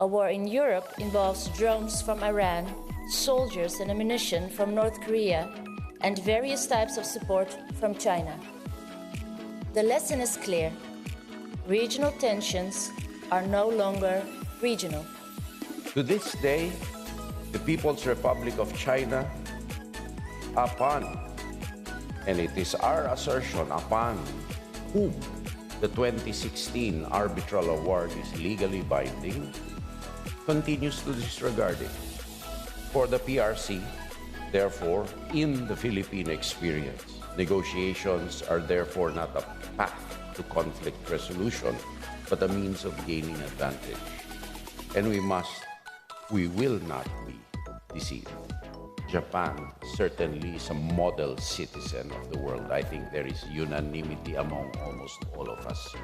A war in Europe involves drones from Iran, soldiers and ammunition from North Korea, and various types of support from China. The lesson is clear. Regional tensions are no longer regional. To this day, the People's Republic of China, upon, and it is our assertion, upon whom the 2016 arbitral award is legally binding, continues to disregard it. For the PRC, therefore, in the Philippine experience, negotiations are therefore not a path to conflict resolution, but a means of gaining advantage. And we will not be deceived. Japan certainly is a model citizen of the world. I think there is unanimity among almost all of us.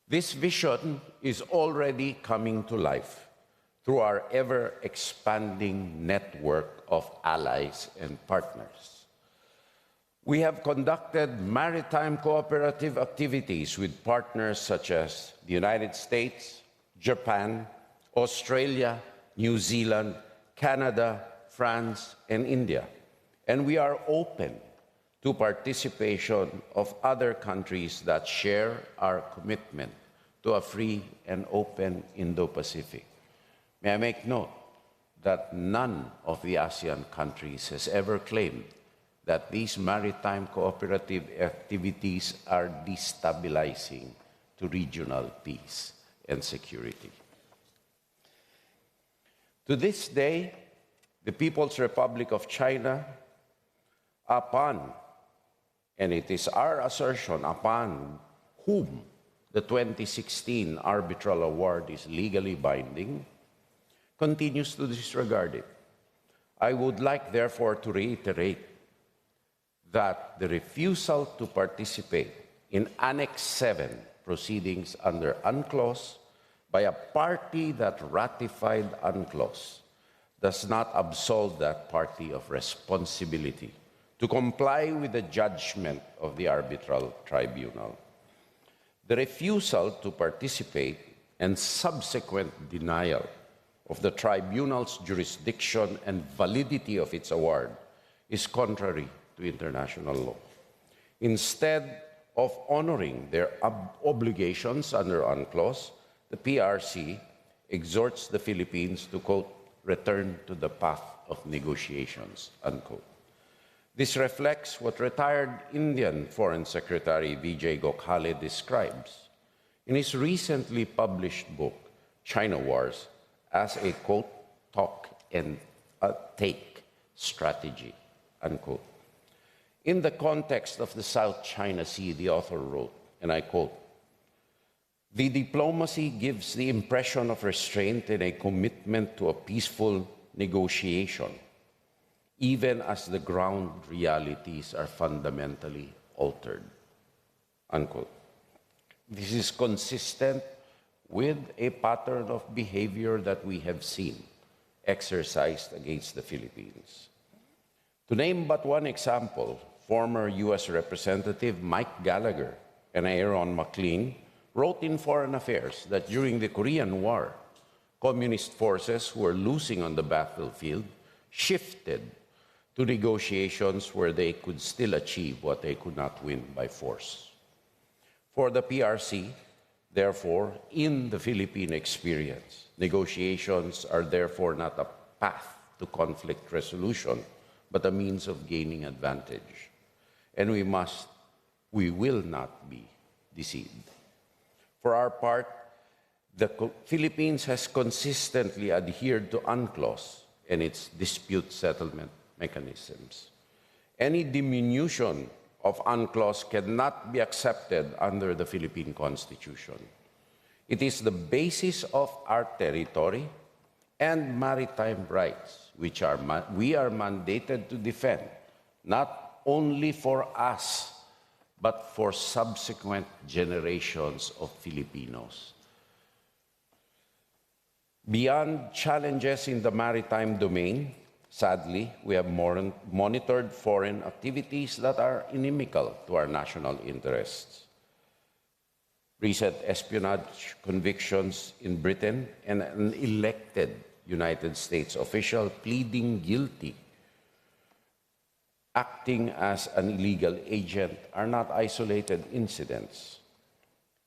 This vision is already coming to life through our ever-expanding network of allies and partners. We have conducted maritime cooperative activities with partners such as the United States, Japan, Australia, New Zealand, Canada, France, and India. And we are open to participation of other countries that share our commitment to a free and open Indo-Pacific. May I make note that none of the ASEAN countries has ever claimed that these maritime cooperative activities are destabilizing to regional peace and security. To this day, the People's Republic of China, upon, and it is our assertion, upon whom the 2016 arbitral award is legally binding, continues to disregard it. I would like, therefore, to reiterate that the refusal to participate in Annex 7 proceedings under UNCLOS by a party that ratified UNCLOS does not absolve that party of responsibility to comply with the judgment of the arbitral tribunal. The refusal to participate and subsequent denial of the tribunal's jurisdiction and validity of its award is contrary to international law. Instead of honoring their obligations under UNCLOS, the PRC exhorts the Philippines to, quote, return to the path of negotiations, unquote. This reflects what retired Indian Foreign Secretary Vijay Gokhale describes in his recently published book, China Wars, as a, quote, talk and take strategy, unquote. In the context of the South China Sea, the author wrote, and I quote, the diplomacy gives the impression of restraint and a commitment to a peaceful negotiation, even as the ground realities are fundamentally altered, unquote. This is consistent with a pattern of behavior that we have seen exercised against the Philippines. To name but one example, former U.S. Representative Mike Gallagher and Aaron McLean wrote in Foreign Affairs that during the Korean War, communist forces who were losing on the battlefield shifted to negotiations where they could still achieve what they could not win by force. For the PRC, therefore, in the Philippine experience, negotiations are therefore not a path to conflict resolution, but a means of gaining advantage. And we will not be deceived. For our part, the Philippines has consistently adhered to UNCLOS and its dispute settlement mechanisms. Any diminution of UNCLOS cannot be accepted under the Philippine Constitution. It is the basis of our territory and maritime rights, which we are mandated to defend, not only for us, but for subsequent generations of Filipinos. Beyond challenges in the maritime domain, sadly, we have monitored foreign activities that are inimical to our national interests. recent espionage convictions in Britain, and an elected United States official pleading guilty, acting as an illegal agent, are not isolated incidents.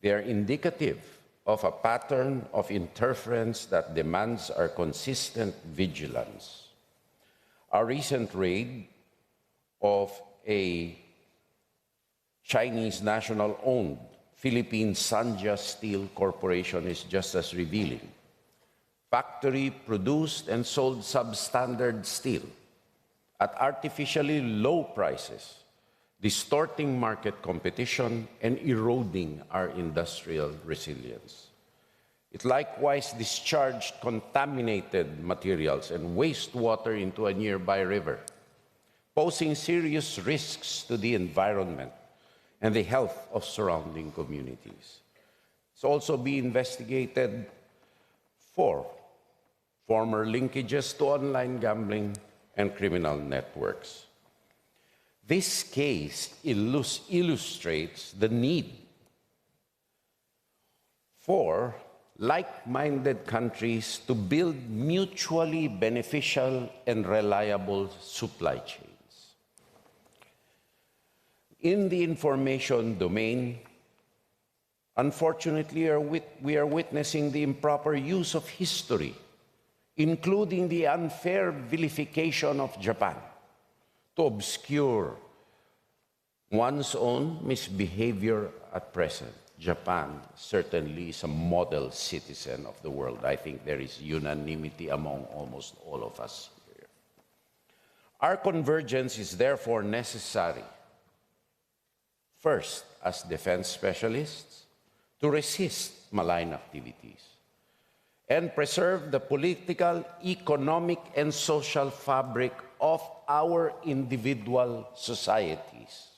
They are indicative of a pattern of interference that demands our consistent vigilance. Our recent raid of a Chinese national-owned Philippine Sanja Steel Corporation is just as revealing. Factory produced and sold substandard steel at artificially low prices, distorting market competition and eroding our industrial resilience. It likewise discharged contaminated materials and wastewater into a nearby river, posing serious risks to the environment and the health of surrounding communities. It's also being investigated for former linkages to online gambling and criminal networks. This case illustrates the need for like-minded countries to build mutually beneficial and reliable supply chains. In the information domain, unfortunately, we are witnessing the improper use of history, including the unfair vilification of Japan, to obscure one's own misbehavior at present. Japan certainly is a model citizen of the world. I think there is unanimity among almost all of us here. Our convergence is therefore necessary, first, as defense specialists, to resist malign activities and preserve the political, economic, and social fabric of our individual societies.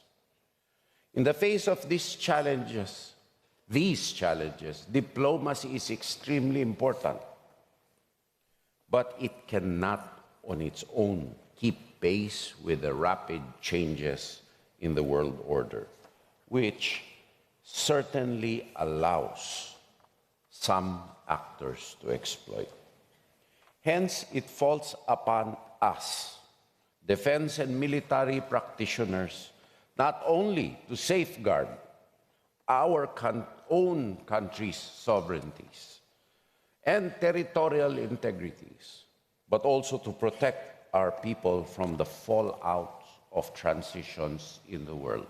In the face of these challenges, diplomacy is extremely important, but it cannot on its own keep pace with the rapid changes in the world order, which certainly allows some actors to exploit. Hence, it falls upon us, defense and military practitioners, not only to safeguard our own country's sovereignties and territorial integrities, but also to protect our people from the fallout of transitions in the world.